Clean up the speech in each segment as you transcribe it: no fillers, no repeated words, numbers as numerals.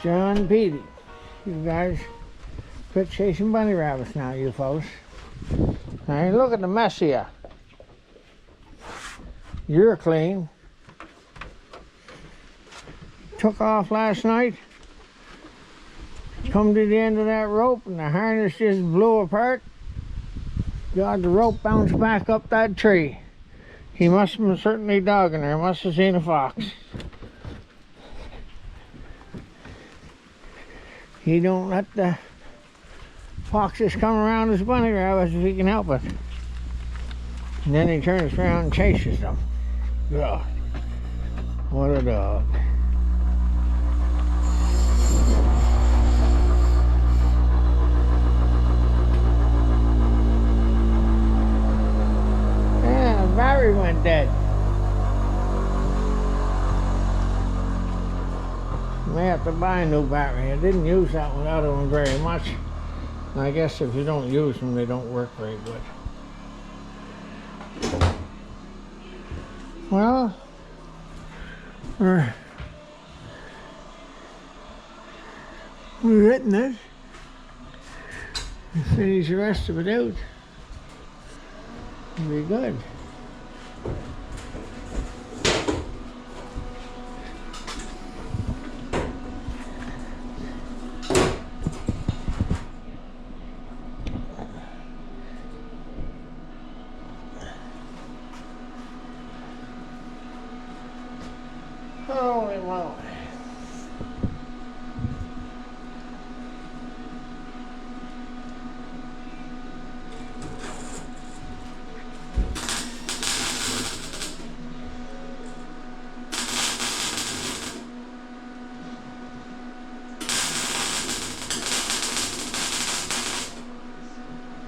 John Petey. You guys quit chasing bunny rabbits now, you folks. Now look at the mess here. You're clean. Took off last night. Come to the end of that rope and the harness just blew apart. God, the rope bounced back up that tree. He must have been certainly dogging her. Must have seen a fox. He don't let the foxes come around his bunny rabbits if he can help it. And then he turns around and chases them. God, what a dog. Yeah, the battery went dead. May have to buy a new battery. I didn't use that one, the other one, very much. And I guess if you don't use them, they don't work very good. Well, we're hitting it. Finish the rest of it out. It'll be good. Holy moly.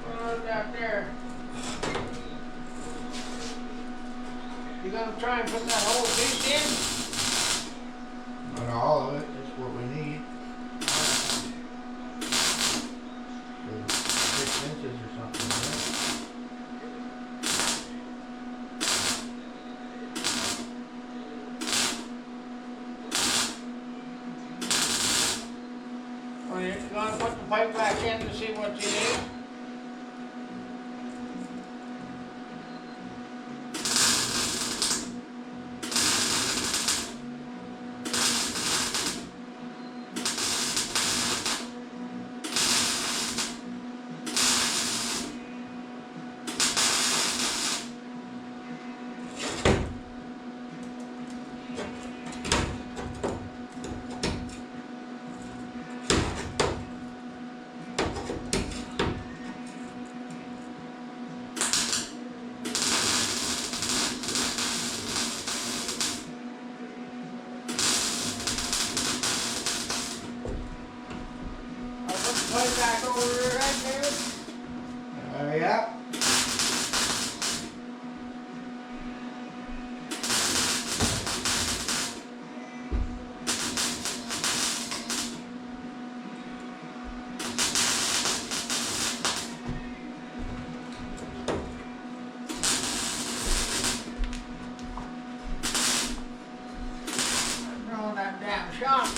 What's out there? You gonna try and put that whole piece in? Not all of it, just what we need. 6 inches or something, right? Well, you gonna put the pipe back in to see what you need? Put it back over there, right there. Yeah. Throw that damn shot.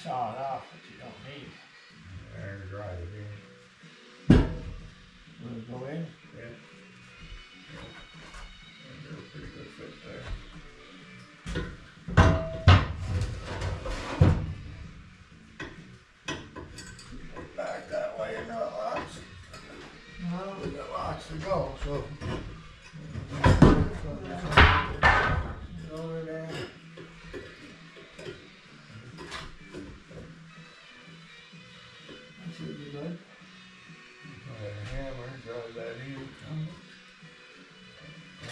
Saw it off, but you don't need. Air dry it in. Will it go in? Yeah. They're a pretty good fit there. Back that way and not lots. No. We got lots to go, so. Over there. good. Got a hammer, drive that in.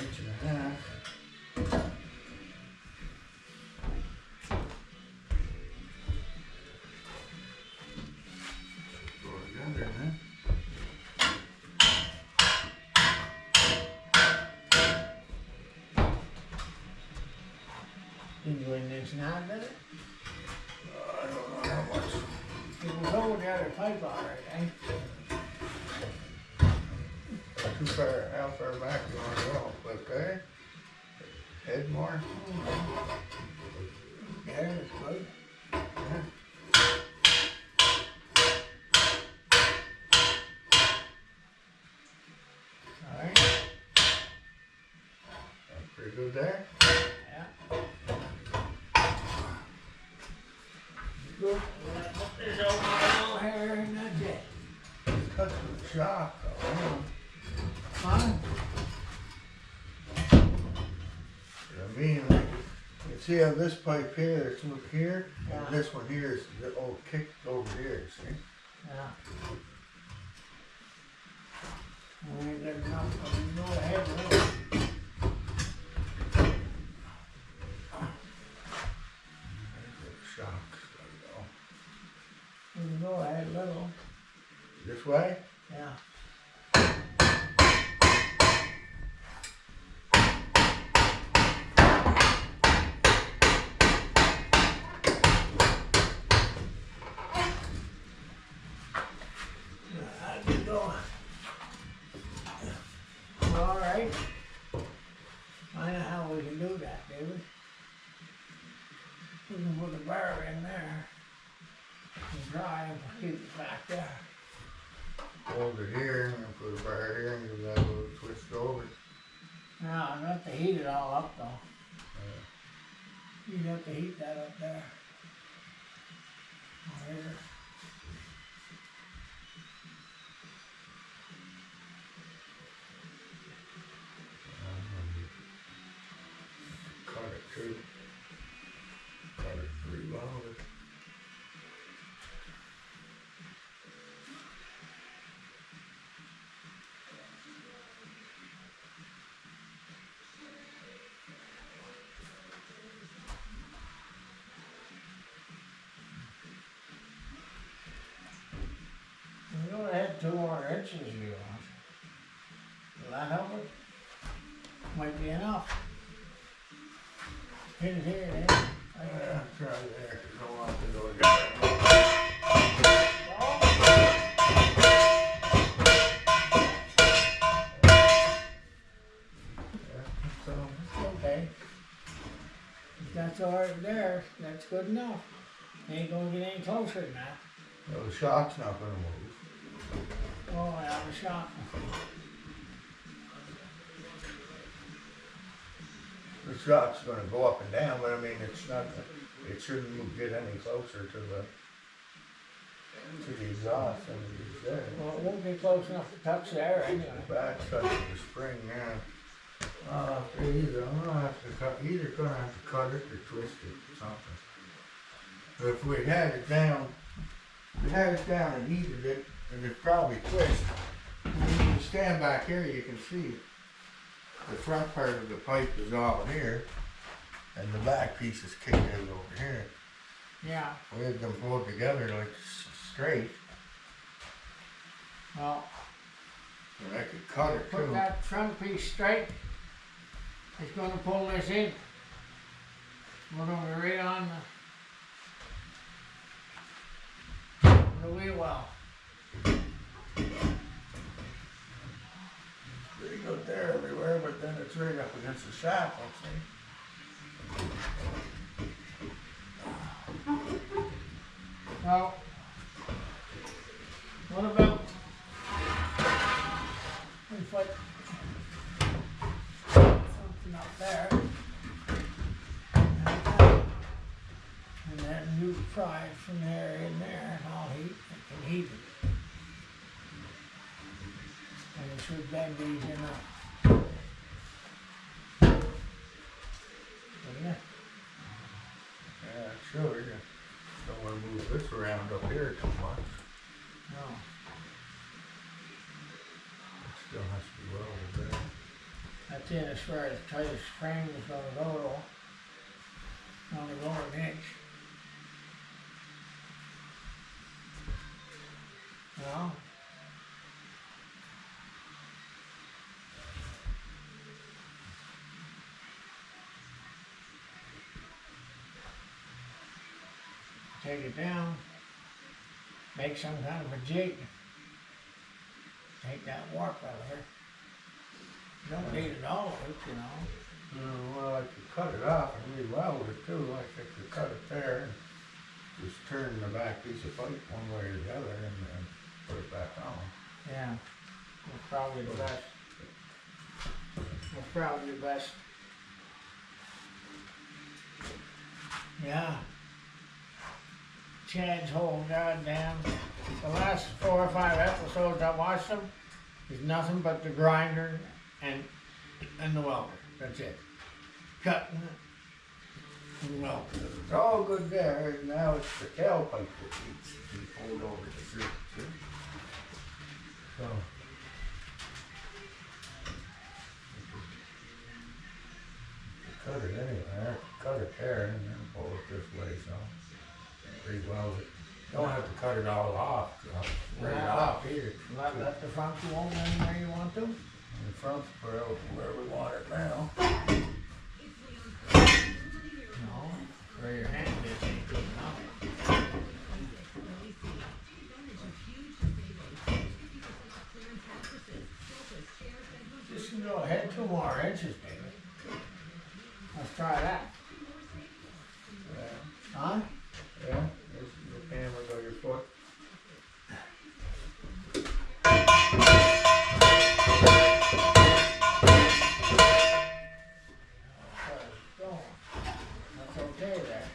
Inch and a half. Go together then. Didn't go in this now, did it? I don't know how much. It was over the other pipe already, eh? Too far, how far back you want to go? Okay. Head more? Yeah, it's good. Yeah. Alright, That's pretty good there. yeah. Good. Put this over my little hair and that's it. Cut the shock though. Huh? I mean, like, you see how this pipe here is look here, Yeah. and this one here is the old kicked over here, see? Yeah. We ain't got enough, we can go ahead with it. The shock's gotta We can go ahead a little, go. This way? yeah. I can go. Well, all right. I know how we can do that, David. We can put the bar in there and dry and keep it back there. Hold it here, and put a bar here, and give that a little twist over. Now, I have to heat it all up though. You have to heat that up there. Oh, here. Cut it too. Cut it pretty well. We only had 2 more inches you want. Will that help it? Might be enough. Hit it here, then. Yeah, try there, 'cause I don't want to go together. Yeah, so, Okay. If that's all right there, that's good enough. Ain't gonna get any closer than that. well, the shock's not gonna move. Oh, yeah, the shot. The shock's gonna go up and down, but I mean, it's not, it shouldn't get any closer to the exhaust than it is there. Well, it won't be close enough to touch there anyway. The back touches the spring, yeah. I'll have to either, I'm gonna have to cut, either gonna have to cut it or twist it or something. But if we had it down and heated it, it'd probably twist. When you stand back here, you can see the front part of the pipe is all here, and the back piece is kicked out over here. Yeah, We had them pulled together like straight, well, and I could cut it put too. that front piece straight. It's gonna pull this in. We're gonna be right on the wheel well. Pretty good there everywhere, but then it's right up against the shaft, I think. Now, what about if I something up there and then you fry it from there in there and I'll heat it and heat it. And it should then be enough. Wouldn't it? Yeah, sure, you don't wanna move this around up here too much. No. Still has to be welded there. That's in as far as tight as frame is gonna go, though. Only go an inch. No? Take it down, make some kind of a jig. Take that warp out of her. You don't need it all of it, you know. Well, I could cut it off and re-weld it too. I could cut it there and just turn the back piece of pipe one way or the other and then put it back on. Yeah, that's probably the best. That's probably the best. Yeah. Chad's whole goddamn, the last 4 or 5 episodes I watched them, is nothing but the grinder and the welder. That's it. Cutting it and welding. It's all good there, and now it's the tailpipe that needs to be pulled over to see. So. Cut it anyway, I have to cut it there and then pull it this way, so re-weld it. Don't have to cut it all off, right off either. Let the front go on anywhere you want to. And the front's where we want it now. No, where your hand is ain't good enough. Just can go ahead 2 more inches, baby. Let's try that. Yeah, Huh? yeah, there's the camera go your foot. That's okay there.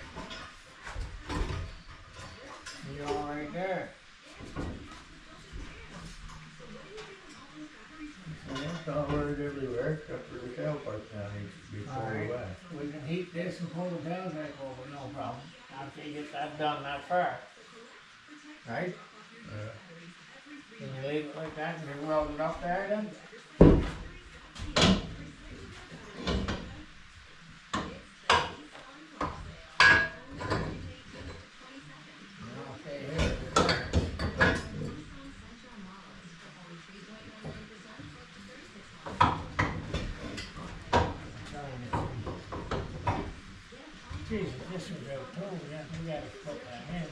You're all right there. It's not worried everywhere, except for the tailpipe now needs to be pulled Alright. away. We can heat this and pull the tail back over, no problem. After you get that done that far. Right? Yeah. Can you leave it like that and you weld it up there then? Okay, here. Jesus, this is real cool. We gotta put that in.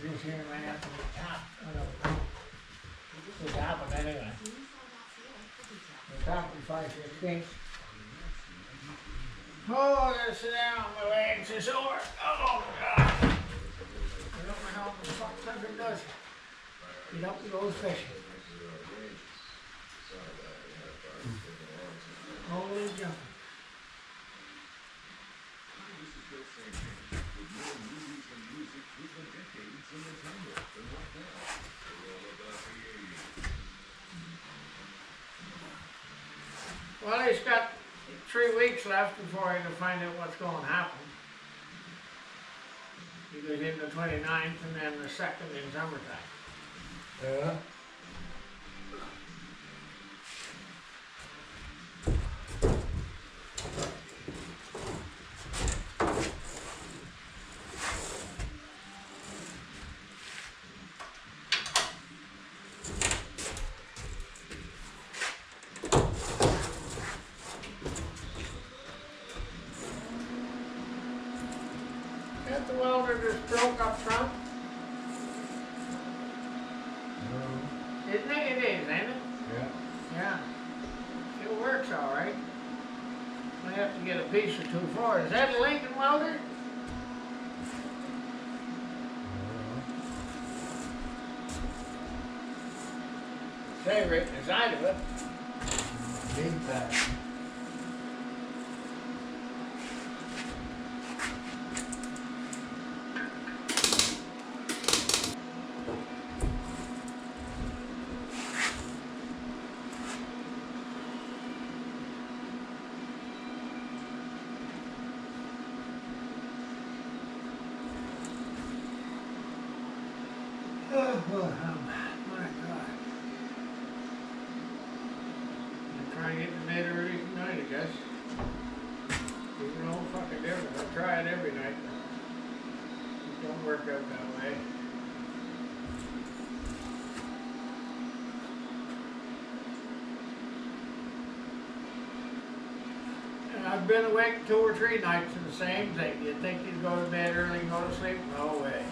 This here might have to be top. I don't know. The top of it anyway. The top is 5/16. Oh, I gotta sit down. My legs is sore. Oh, God. I don't know how the fuck something does. Get up and go fishing. Holy jumping. Well, he's got 3 weeks left before he can find out what's going to happen. He goes in the 29th and then the 2nd in summertime. Yeah. Got the welder just broke up front. Isn't it? It is, ain't it? Yeah. Yeah. It works all right. I have to get a piece or 2 for it. Is that a Lincoln welder? Say right inside of it. Big pack. Oh, well, fucking different. I try it every night. It don't work out that way. And I've been awake 2 or 3 nights and the same thing. You think you'd go to bed early and go to sleep? No way.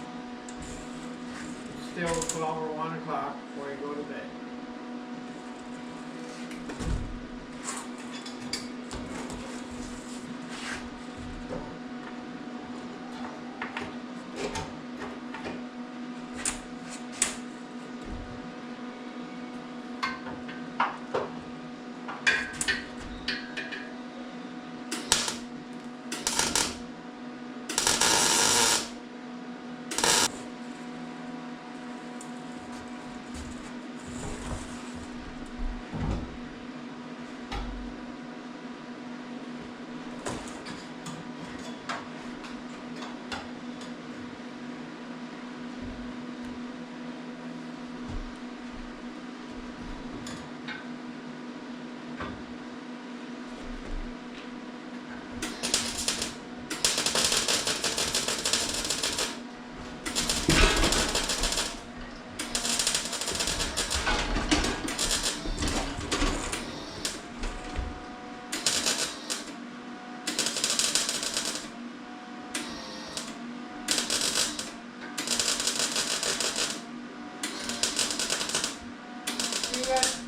It's still 12 or 1 o'clock before you go to bed.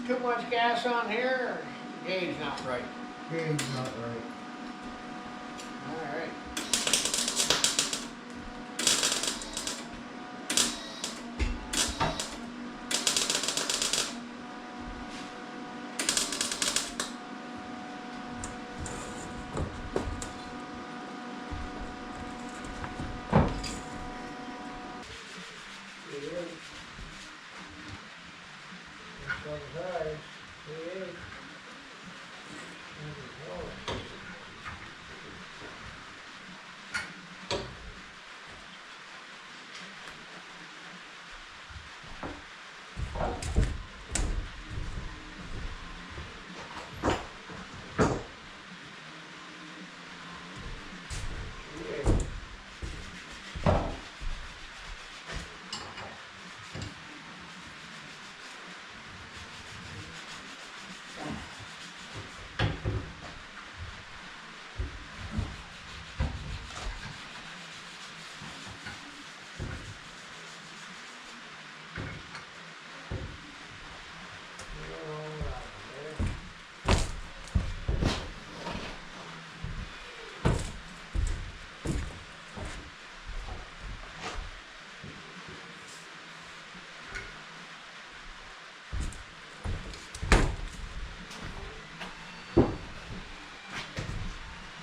Too much gas on here, or gauge not right? Gauge not right. Alright.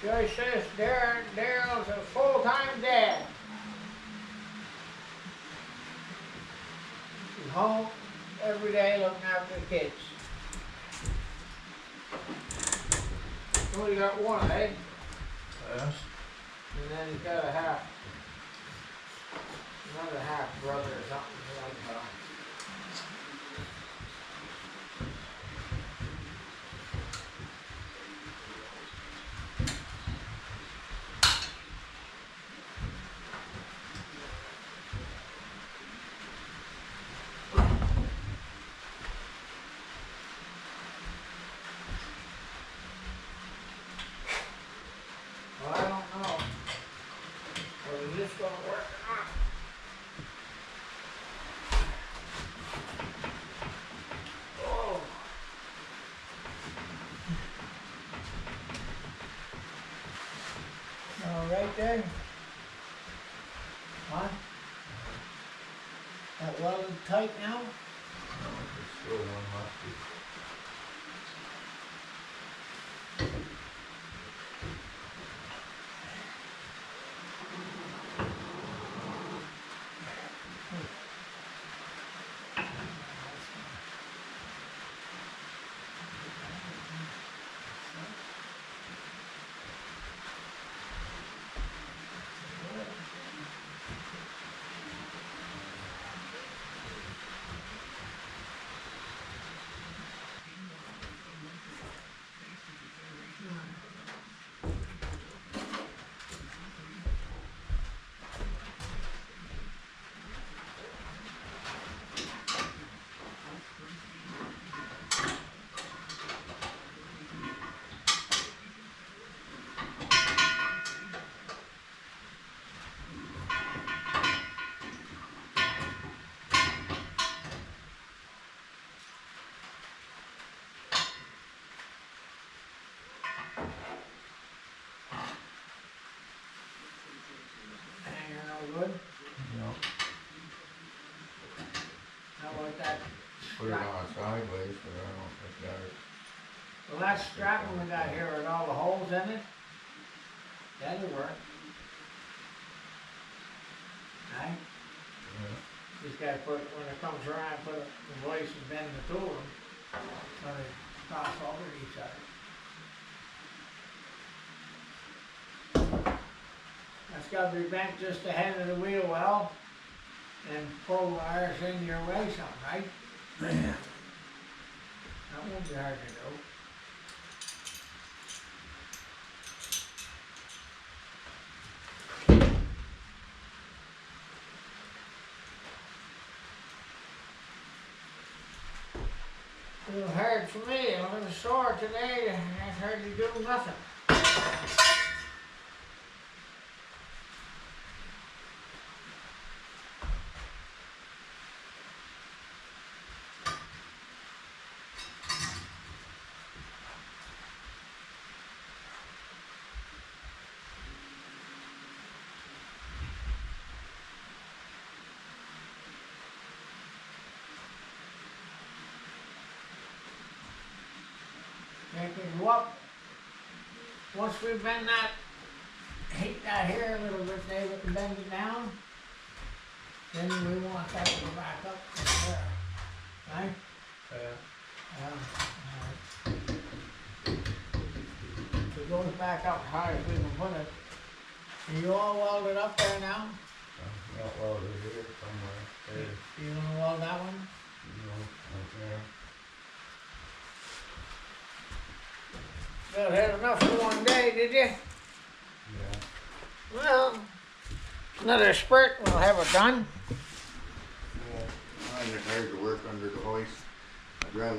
Joyce says Daryl's a full-time dad. He's home every day looking after the kids. He's only got one, eh? Yes. And then he's got another half brother or something like that. Well, I don't know whether this is gonna work or not. Oh. All right there. Huh? That welded tight now? There's still one left. good? You know, How about that? put it on sideways, but I don't think that. Well, that strap we got here with all the holes in it, that'll work. Right? Yeah. Just gotta put, when it comes around, put the voice and bend the tool so they cross over each other. That's gotta be bent just ahead of the wheel well and pull the wires in your way some, right? Yeah. That won't be hard to do. A little hard for me, I'm a little sore today, I hardly do nothing. Make it go up. Once we bend that, heat that here a little bit, David, and bend it down, then we want that to go back up from there. Right? If it goes back up high as we can put it. Are you all welded up there now? Not welded here somewhere. There, You gonna weld that one? you know, right there. Well, had enough for one day, did you? Yeah. Well, another spurt and we'll have it done. I find it hard to work under the hoist. I'd rather